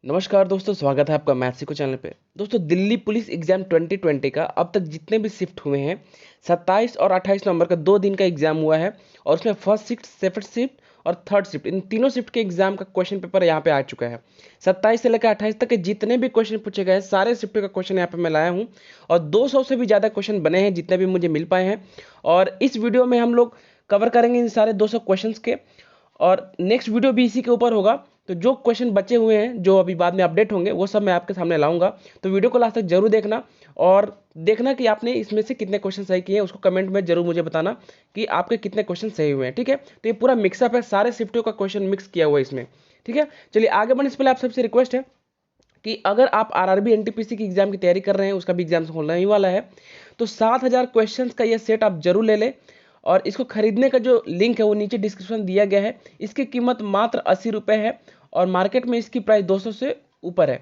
नमस्कार दोस्तों, स्वागत है आपका मैथ सीखो चैनल पे। दोस्तों, दिल्ली पुलिस एग्जाम 2020 का अब तक जितने भी शिफ्ट हुए हैं 27 और 28 नवंबर का 2 दिन का एग्जाम हुआ है और उसमें फर्स्ट शिफ्ट, सेकंड शिफ्ट और थर्ड शिफ्ट, इन तीनों शिफ्ट के एग्जाम का क्वेश्चन पेपर यहाँ पे आ चुका है। 27 से लेकर 28 तक के जितने भी क्वेश्चन पूछे गए सारे शिफ्ट का क्वेश्चन यहाँ पे मैं लाया हूँ और 200 से भी ज़्यादा क्वेश्चन बने हैं जितने भी मुझे मिल पाए हैं। और इस वीडियो में हम लोग कवर करेंगे इन सारे 200 क्वेश्चन के और नेक्स्ट वीडियो भी इसी के ऊपर होगा। तो जो क्वेश्चन बचे हुए हैं जो अभी बाद में अपडेट होंगे वो सब मैं आपके सामने लाऊंगा। तो वीडियो को लास्ट तक जरूर देखना और देखना कि आपने इसमें से कितने क्वेश्चन सही किए हैं। उसको कमेंट में जरूर मुझे बताना कि आपके कितने क्वेश्चन सही हुए हैं। ठीक है, तो ये पूरा मिक्सअप है, सारे शिफ्टों का क्वेश्चन मिक्स किया हुआ है इसमें। ठीक है, चलिए आगे बढ़ने से पहले आप सबसे रिक्वेस्ट है कि अगर आप आरआरबी एनटीपीसी की एग्जाम की तैयारी कर रहे हैं, उसका भी एग्जाम होने ही वाला है, तो 7000 क्वेश्चंस का ये सेट आप जरूर ले लें। और इसको खरीदने का जो लिंक है वो नीचे डिस्क्रिप्शन दिया गया है। इसकी कीमत मात्र 80 रुपये है और मार्केट में इसकी प्राइस 200 से ऊपर है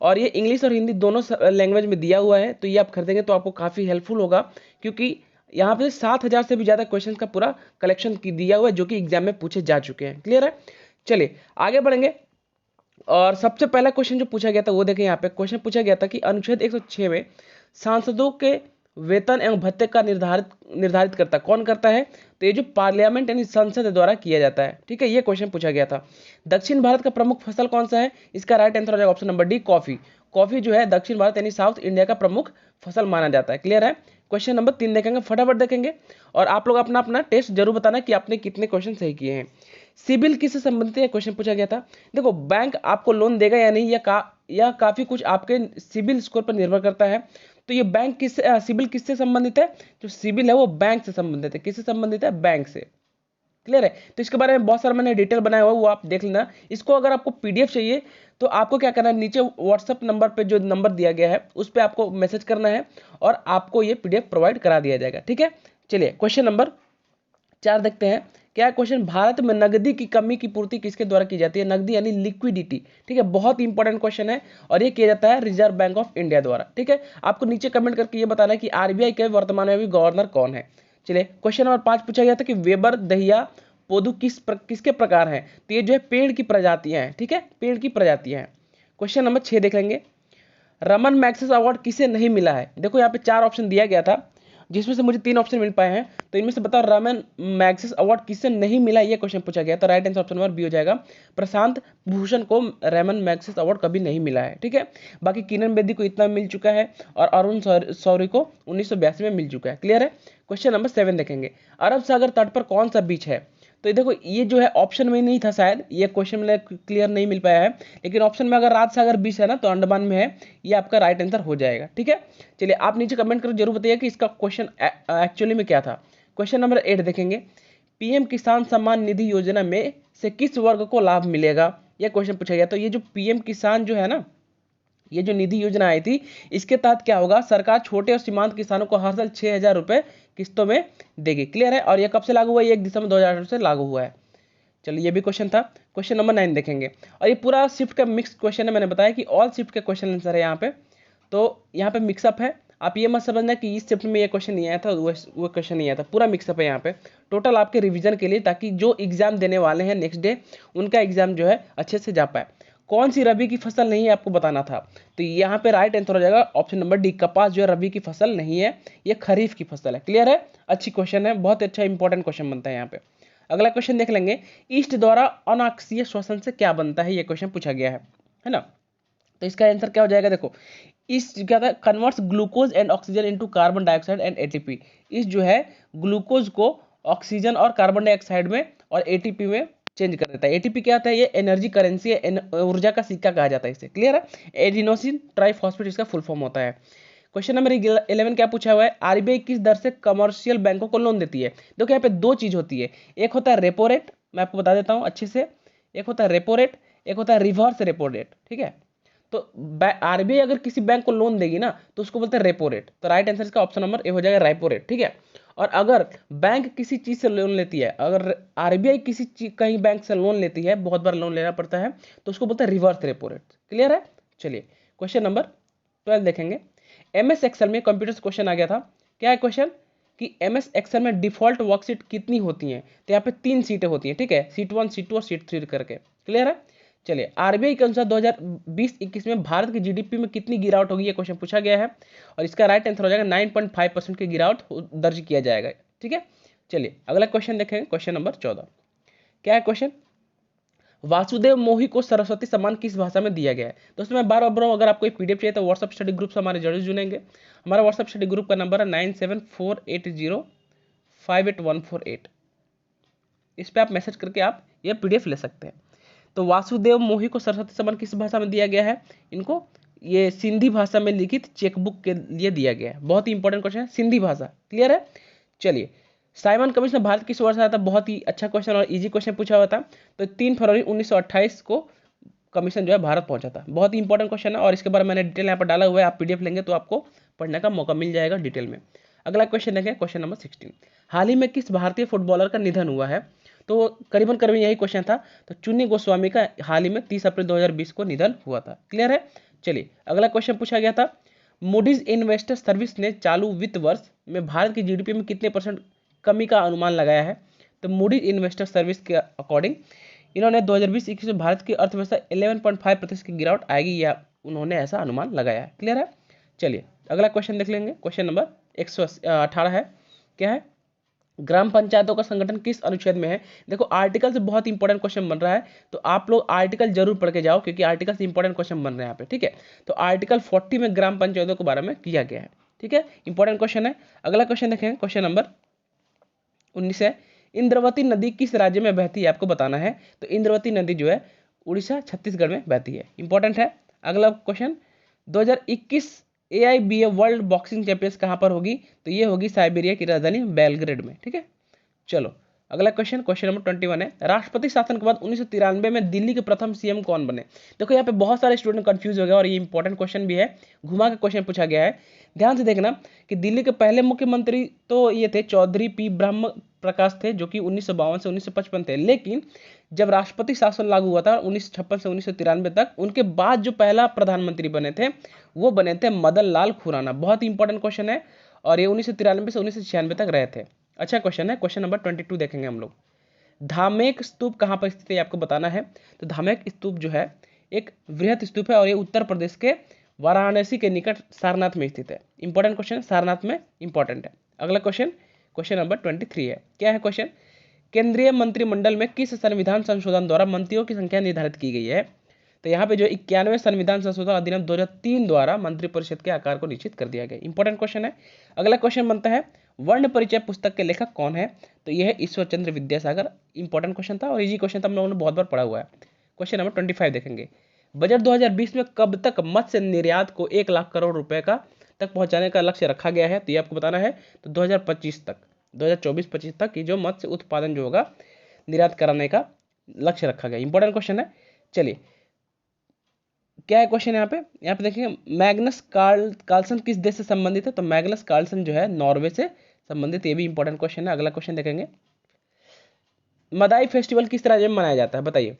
और ये इंग्लिश और हिंदी दोनों लैंग्वेज में दिया हुआ है। तो ये आप खरीदेंगे तो आपको काफ़ी हेल्पफुल होगा, क्योंकि यहाँ पे 7000 से भी ज़्यादा क्वेश्चन का पूरा कलेक्शन की दिया हुआ है जो कि एग्जाम में पूछे जा चुके हैं। क्लियर है, चलिए आगे बढ़ेंगे। और सबसे पहला क्वेश्चन जो पूछा गया था वो देखें, यहाँ पे क्वेश्चन पूछा गया था कि अनुच्छेद 106 में सांसदों के वेतन एवं भत्ते का निर्धारित निर्धारित करता कौन करता है? तो ये जो पार्लियामेंट यानी संसद द्वारा किया जाता है। ठीक है, ये क्वेश्चन पूछा गया था। दक्षिण भारत का प्रमुख फसल कौन सा है? इसका राइट आंसर हो जाएगा option number D, coffee. Coffee जो है दक्षिण भारत यानी साउथ इंडिया का प्रमुख फसल माना जाता है। क्लियर है, क्वेश्चन नंबर 3 देखेंगे, फटाफट देखेंगे और आप लोग अपना अपना टेस्ट जरूर बताना कि आपने कितने क्वेश्चन सही किए हैं। सिबिल किससे संबंधित है? क्वेश्चन पूछा गया था। देखो, बैंक आपको लोन देगा या नहीं, या काफी कुछ आपके सिबिल स्कोर पर निर्भर करता है। तो ये बैंक किससे सिबिल किससे संबंधित है? जो सिबिल है वो बैंक से संबंधित है। किससे संबंधित है? बैंक से। क्लियर है, तो इसके बारे में बहुत सारा मैंने डिटेल बनाया हुआ है, वो आप देख लेना। इसको अगर आपको पीडीएफ चाहिए तो आपको क्या करना है, नीचे व्हाट्सएप नंबर पे जो नंबर दिया गया है उस पर आपको मैसेज करना है और आपको ये पीडीएफ प्रोवाइड करा दिया जाएगा। ठीक है, चलिए क्वेश्चन नंबर 4 देखते हैं। क्या क्वेश्चन, भारत में नकदी की कमी की पूर्ति किसके द्वारा की जाती है? नकदी यानी लिक्विडिटी। ठीक है, बहुत इंपॉर्टेंट क्वेश्चन है और ये किया जाता है रिजर्व बैंक ऑफ इंडिया द्वारा। ठीक है, आपको नीचे कमेंट करके ये बताना है कि आरबीआई के वर्तमान में भी गवर्नर कौन है। चलिए क्वेश्चन नंबर 5 पूछा गया था कि वेबर, दहिया, पोदू किसके प्रकार हैं? तो ये जो है पेड़ की प्रजातियां हैं। ठीक है, पेड़ की प्रजातियां हैं। क्वेश्चन नंबर 6 देख लेंगे, रमन मैग्सेस अवार्ड किसे नहीं मिला है? देखो यहाँ पे 4 ऑप्शन दिया गया था जिसमें से मुझे 3 ऑप्शन मिल पाए हैं। तो इनमें से बताओ रमन मैग्सेस अवार्ड किससे नहीं मिला, ये क्वेश्चन पूछा गया। तो right answer option number B हो जाएगा, प्रशांत भूषण को रमन मैग्सेस अवार्ड कभी नहीं मिला है। ठीक है, बाकी किरण बेदी को इतना मिल चुका है और अरुण शौरी को 1982 में मिल चुका है। क्लियर है, क्वेश्चन नंबर 7 देखेंगे, अरब सागर तट पर कौन सा बीच है? तो देखो ये जो है ऑप्शन में नहीं था, शायद ये क्वेश्चन में क्लियर नहीं मिल पाया है, लेकिन ऑप्शन में अगर राज सागर बीच है ना तो अंडमान में है, ये आपका राइट आंसर हो जाएगा। ठीक है, चलिए आप नीचे कमेंट करके जरूर बताइए कि इसका क्वेश्चन एक्चुअली में क्या था। क्वेश्चन नंबर 8 देखेंगे, पीएम किसान सम्मान निधि योजना में से किस वर्ग को लाभ मिलेगा? यह क्वेश्चन पूछा गया। तो ये जो पीएम किसान जो है ना, ये जो निधि योजना आई थी, इसके तहत क्या होगा, सरकार छोटे और सीमांत किसानों को हर साल 6000 रुपए किस्तों में देगी। क्लियर है, और ये कब से लागू हुआ है? 1 दिसंबर 2018 से लागू हुआ है। चलिए ये भी क्वेश्चन था। क्वेश्चन नंबर 9 देखेंगे और ये पूरा शिफ्ट का मिक्स क्वेश्चन है। मैंने बताया कि ऑल शिफ्ट के क्वेश्चन आंसर है यहाँ पे, तो यहाँ पे मिक्सअप है। आप ये मत समझना कि इस शिफ्ट में ये क्वेश्चन नहीं आया था, वो क्वेश्चन नहीं आया था, पूरा मिक्सअप है यहाँ पे टोटल आपके रिवीजन के लिए, ताकि जो एग्जाम देने वाले हैं नेक्स्ट डे उनका एग्जाम जो है अच्छे से जा पाए। कौन सी रबी की फसल नहीं है आपको बताना था, तो यहाँ पे राइट आंसर हो जाएगा ऑप्शन नंबर डी, कपास जो है रबी की फसल नहीं है, ये खरीफ की फसल है। क्लियर है, अच्छी क्वेश्चन है, बहुत अच्छा इंपॉर्टेंट क्वेश्चन बनता है यहाँ पे। अगला क्वेश्चन देख लेंगे, ईस्ट द्वारा अनाक्सीय श्वसन से क्या बनता है? ये क्वेश्चन पूछा गया है ना। तो इसका आंसर क्या हो जाएगा, देखो इस क्या था, converts glucose and oxygen into carbon dioxide and ATP. इस जो है ग्लूकोज को ऑक्सीजन और कार्बन डाइऑक्साइड में और एटीपी में चेंज कर देता है। एटीपी क्या आता है? ये एनर्जी करेंसी है, ऊर्जा का सिक्का कहा जाता है इसे। क्लियर है, एडिनोसिन ट्राइफॉस्फेट इसका फुल फॉर्म होता है। क्वेश्चन नंबर 11 क्या पूछा हुआ है, आरबीआई किस दर से कमर्शियल बैंकों को लोन देती है? देखो यहाँ पे 2 चीज होती है, एक होता है रेपो रेट, मैं आपको बता देता हूँ अच्छे से, एक होता है रेपो रेट, एक होता है रिवर्स रेपो रेट। ठीक है, तो आरबीआई अगर किसी बैंक को लोन देगी ना तो उसको बोलते हैं रेपो रेट। तो राइट आंसर इसका ऑप्शन नंबर ए हो जाएगा, रेपो रेट। ठीक है, और अगर बैंक किसी चीज से लोन लेती है, अगर आरबीआई किसी चीज कहीं बैंक से लोन लेती है, बहुत बार लोन लेना पड़ता है, तो उसको बोलते हैं रिवर्स रेपो रेट। क्लियर है, चलिए क्वेश्चन नंबर 12 देखेंगे, एमएस एक्सेल में कंप्यूटर से क्वेश्चन आ गया था। क्या है क्वेश्चन कि एमएस एक्सेल में डिफॉल्ट वर्कशीट कितनी होती हैं? तो यहाँ पे 3 सीटें होती हैं। ठीक है, सीट 1, सीट 2 और सीट 3 करके। क्लियर है, चलिए, आरबीआई के अनुसार 2020-21 में भारत की जीडीपी में कितनी गिरावट होगी, ये क्वेश्चन पूछा गया है और इसका राइट आंसर हो जाएगा 9.5% की गिरावट दर्ज किया जाएगा। ठीक है, चलिए अगला क्वेश्चन देखेंगे, क्वेश्चन नंबर 14। क्या है क्वेश्चन? वासुदेव मोही को सरस्वती सम्मान किस भाषा में दिया गया है? दोस्तों मैं बार बार बोल रहा हूँ, अगर आपको पीडीएफ चाहिए तो व्हाट्सअप स्टडी ग्रुप से हमारे जरूर जुड़ेंगे। हमारा व्हाट्सअप स्टडी ग्रुप का नंबर है 9748058148। इस पर आप मैसेज करके आप ये पीडीएफ ले सकते हैं। तो वासुदेव मोही को सरस्वती सम्मान किस भाषा में दिया गया है? इनको ये सिंधी भाषा में लिखित चेकबुक के लिए दिया गया है। बहुत ही इंपॉर्टेंट क्वेश्चन है, सिंधी भाषा। क्लियर है? चलिए, साइमन कमीशन भारत किस वर्ष आया था? बहुत ही अच्छा क्वेश्चन और इजी क्वेश्चन पूछा हुआ था। तो 3 फरवरी 1928 को कमीशन जो है भारत पहुंचा था। बहुत ही इंपॉर्टेंट क्वेश्चन है और इसके बारे में मैंने डिटेल यहाँ पर डाला हुआ है। आप पीडीएफ लेंगे तो आपको पढ़ने का मौका मिल जाएगा डिटेल में। अगला क्वेश्चन देखें, क्वेश्चन नंबर 16। हाल ही में किस भारतीय फुटबॉलर का निधन हुआ है? तो करीबन करीबन यही क्वेश्चन था। तो चुन्नी गोस्वामी का हाल ही में 30 अप्रैल 2020 को निधन हुआ था। क्लियर है? चलिए अगला क्वेश्चन पूछा गया था, मूडीज इन्वेस्टर सर्विस ने चालू वित्त वर्ष में भारत की जीडीपी में कितने % कमी का अनुमान लगाया है? तो मूडीज इन्वेस्टर सर्विस के अकॉर्डिंग इन्होंने 2020-21 में भारत की अर्थव्यवस्था 11.5% की गिरावट आएगी, या उन्होंने ऐसा अनुमान लगाया है। क्लियर है? चलिए अगला क्वेश्चन देख लेंगे, क्वेश्चन नंबर 118 है। क्या है? ग्राम पंचायतों का संगठन किस अनुच्छेद में है? देखो आर्टिकल से बहुत इंपॉर्टेंट क्वेश्चन बन रहा है, तो आप लोग आर्टिकल जरूर पढ़ के जाओ, क्योंकि आर्टिकल से इंपॉर्टेंट क्वेश्चन बन रहे हैं यहाँ पे। ठीक है, तो आर्टिकल 40 में ग्राम पंचायतों के बारे में किया गया है। ठीक है, इंपॉर्टेंट क्वेश्चन है। अगला क्वेश्चन देखें, क्वेश्चन नंबर 19 है, इंद्रवती नदी किस राज्य में बहती है? आपको बताना है। तो इंद्रवती नदी जो है उड़ीसा छत्तीसगढ़ में बहती है। इंपॉर्टेंट है। अगला question, 2021 AIBA world boxing champions कहाँ पर होगी? तो ये होगी साइबेरिया की राजधानी बेलग्रेड में। ठीक है, चलो अगला क्वेश्चन, क्वेश्चन नंबर 21 है, राष्ट्रपति शासन के बाद 1993 में दिल्ली के प्रथम सीएम कौन बने? देखो यहाँ पे बहुत सारे स्टूडेंट कंफ्यूज हो गए और ये इंपॉर्टेंट क्वेश्चन भी है, घुमा के क्वेश्चन पूछा गया है। ध्यान से देखना कि दिल्ली के पहले मुख्यमंत्री तो ये थे चौधरी पी ब्रह्म प्रकाश थे, जो कि 1952 से 1955 थे। लेकिन जब राष्ट्रपति शासन लागू हुआ था 1956 से 1993 तक, उनके बाद जो पहला प्रधानमंत्री बने थे वो बने थे मदन लाल खुराना। बहुत इंपॉर्टेंट क्वेश्चन है और ये 1993 से 1996 तक रहे थे। अच्छा क्वेश्चन है। क्वेश्चन नंबर 22 देखेंगे हम लोग, धामेक स्तूप कहाँ पर स्थित है? आपको बताना है। तो धामेक स्तूप जो है एक वृहत स्तूप है और ये उत्तर प्रदेश के वाराणसी के निकट सारनाथ में स्थित है। इंपॉर्टेंट क्वेश्चन, सारनाथ में इंपॉर्टेंट है। अगला क्वेश्चन, क्वेश्चन नंबर 23 है। क्या है क्वेश्चन? केंद्रीय मंत्रिमंडल में किस संविधान संशोधन द्वारा मंत्रियों की संख्या निर्धारित की गई है? तो यहाँ पे जो 91वें संविधान संशोधन अधिनियम 2003 द्वारा मंत्रिपरिषद के आकार को निश्चित कर दिया गया। इंपॉर्टेंट क्वेश्चन है। अगला क्वेश्चन बनता है, वर्ण परिचय पुस्तक के लेखक कौन है? तो यह है ईश्वर चंद्र विद्यासागर। इंपॉर्टेंट क्वेश्चन था और इजी क्वेश्चन था, हम लोगों ने बहुत बार पढ़ा हुआ है। क्वेश्चन नंबर 25 देखेंगे, बजट 2020 में कब तक मत्स्य निर्यात को 1 लाख करोड़ रुपए का तक पहुंचाने का लक्ष्य रखा गया है? तो ये आपको बताना है। तो 2025 तक, 2024-25 तक की जो मत्स्य उत्पादन जो होगा निर्यात कराने का लक्ष्य रखा गया। इंपॉर्टेंट क्वेश्चन है। चलिए क्या है क्वेश्चन यहाँ पे देखिए, मैग्नस कार्लसन किस देश से संबंधित है? तो मैग्नस कार्लसन जो है नॉर्वे से संबंधित। ये भी इंपॉर्टेंट क्वेश्चन है। अगला क्वेश्चन देखेंगे, मदाई फेस्टिवल किस राज्य में मनाया जाता है? बताइए।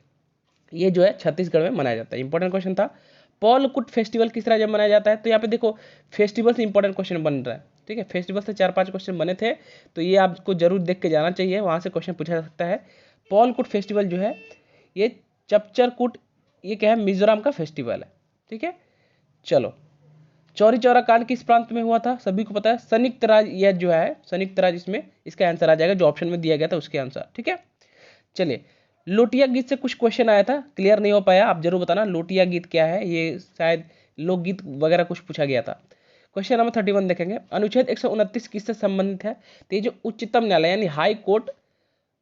ये जो है छत्तीसगढ़ में मनाया जाता है। इंपॉर्टेंट क्वेश्चन था। पॉलकुट फेस्टिवल किस राज्य में मनाया जाता है? तो यहाँ पे देखो फेस्टिवल से इंपॉर्टेंट क्वेश्चन बन रहा है। ठीक है, फेस्टिवल से 4-5 क्वेश्चन बने थे, तो ये आपको जरूर देख के जाना चाहिए, वहां से क्वेश्चन पूछा जा सकता है। पॉलकुट फेस्टिवल जो है ये चपचरकुट, ये क्या है? मिजोरम का फेस्टिवल है। ठीक है, चलो चौरी चौरा कांड किस प्रांत में हुआ था? सभी को पता है, संयुक्त राज्य। यह जो है संयुक्त राज्य, इसमें इसका आंसर आ जाएगा जो ऑप्शन में दिया गया था उसके अनुसार। ठीक है, चलिए लोटिया गीत से कुछ क्वेश्चन आया था, क्लियर नहीं हो पाया, आप जरूर बताना लोटिया गीत क्या है। ये शायद लोकगीत वगैरह कुछ पूछा गया था। क्वेश्चन नंबर 31 देखेंगे, अनुच्छेद 129 किससे संबंधित है? तो ये जो उच्चतम न्यायालय यानी हाई कोर्ट,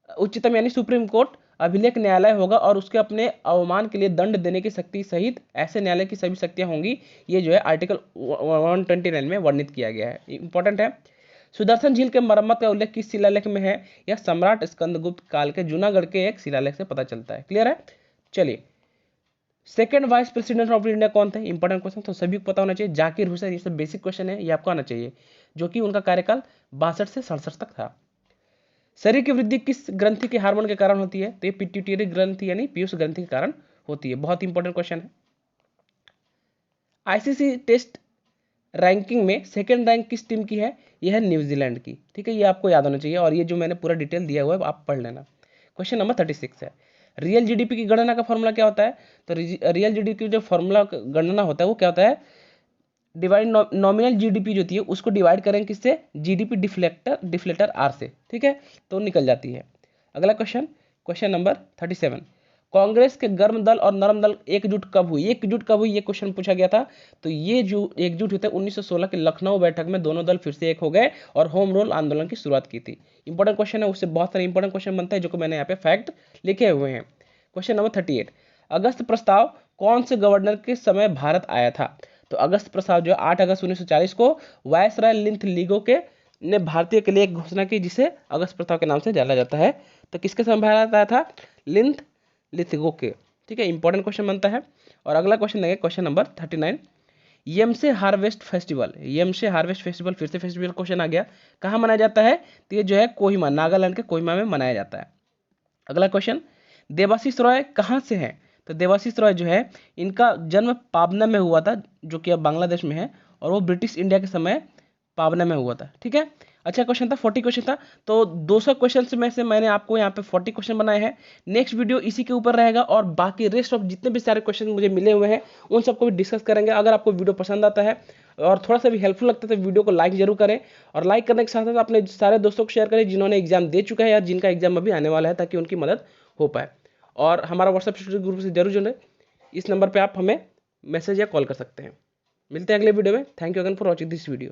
उच्चतम यानी सुप्रीम कोर्ट अभिलेख न्यायालय होगा और उसके अपने अवमान के लिए दंड देने की शक्ति सहित ऐसे न्यायालय की सभी शक्तियां होंगी। ये जो है आर्टिकल 129 में वर्णित किया गया है। इंपॉर्टेंट है। सुदर्शन झील के मरम्मत का उल्लेख किस शिलालेख में है? यह सम्राट स्कंदगुप्त काल के जूनागढ़ के एक शिलालेख से पता चलता है। क्लियर है? चलिए, second vice president of India कौन थे? इंपॉर्टेंट क्वेश्चन, तो सभी को पता होना चाहिए, जाकिर हुसैन। ये सब बेसिक क्वेश्चन है, ये आपको आना चाहिए, जो कि उनका कार्यकाल 62 से 67 तक था। शरीर की वृद्धि किस ग्रंथि के हार्मोन के कारण होती है? तो ये पिट्यूटरी ग्रंथि यानी पीयूष ग्रंथि के कारण होती है। बहुत इंपॉर्टेंट क्वेश्चन है। आईसीसी टेस्ट रैंकिंग में सेकंड रैंक किस टीम की है? यह है न्यूजीलैंड की। ठीक है, ये आपको याद होना चाहिए और ये जो मैंने पूरा डिटेल दिया हुआ है आप पढ़ लेना। क्वेश्चन नंबर 36 है, रियल जीडीपी की गणना का फॉर्मूला क्या होता है? तो रियल जीडीपी की जो फॉर्मूला गणना होता है वो क्या होता है? डिवाइड नॉमिनल जीडीपी जो होती है उसको डिवाइड करेंगे किससे? जीडीपी डिफ्लेटर आर से, ठीक है, तो निकल जाती है। अगला क्वेश्चन, क्वेश्चन नंबर 37, कांग्रेस के गर्म दल और नरम दल एकजुट कब हुई? एकजुट कब हुई ये क्वेश्चन पूछा गया था। तो ये जो एकजुट हुए थे 1916 के लखनऊ बैठक में, दोनों दल फिर से एक हो गए और होम रूल आंदोलन की शुरुआत की थी। इंपॉर्टेंट क्वेश्चन है, उससे बहुत सारे इंपॉर्टेंट क्वेश्चन बनते हैं जो कि मैंने यहाँ पे फैक्ट लिखे हुए हैं। क्वेश्चन नंबर 38, अगस्त प्रस्ताव कौन से गवर्नर के समय भारत आया था? तो अगस्त प्रस्ताव जो 8 अगस्त 1940 को वायसराय लिंथलिगो के ने भारतीय के लिए एक घोषणा की जिसे अगस्त प्रस्ताव के नाम से जाना जाता है। तो किसके समय भारत आया था? लिंथलिगो के, ठीक है, इंपॉर्टेंट क्वेश्चन बनता है। और अगला क्वेश्चन देंगे, question number 39, Yemshe harvest festival, Yemshe harvest festival फिर से फेस्टिवल क्वेश्चन आ गया, कहाँ मनाया जाता है? तो ये जो है कोहिमा, नागालैंड के कोहिमा में मनाया जाता है। अगला क्वेश्चन, देवाशीष रॉय कहाँ से हैं? तो देवाशीष रॉय जो है इनका जन्म पाबना में हुआ था जो कि अब बांग्लादेश में है, और वो ब्रिटिश इंडिया के समय पाबना में हुआ था, ठीक है। अच्छा क्वेश्चन था, 40 क्वेश्चन था, तो 200 क्वेश्चन में से मैंने आपको यहाँ पे 40 क्वेश्चन बनाए हैं। नेक्स्ट वीडियो इसी के ऊपर रहेगा और बाकी रेस्ट ऑफ जितने भी सारे क्वेश्चन मुझे मिले हुए हैं उन सबको भी डिस्कस करेंगे। अगर आपको वीडियो पसंद आता है और थोड़ा सा भी हेल्पफुल लगता है तो वीडियो को लाइक जरूर करें, और लाइक करने के साथ साथ अपने सारे दोस्तों को शेयर करें जिन्होंने एग्जाम दे चुका है या जिनका एग्जाम अभी आने वाला है, ताकि उनकी मदद हो पाए। और हमारा व्हाट्सएप ग्रुप से जरूर जुड़ें, इस नंबर पर आप हमें मैसेज या कॉल कर सकते हैं। मिलते हैं अगले वीडियो में। Thank you again for watching this video.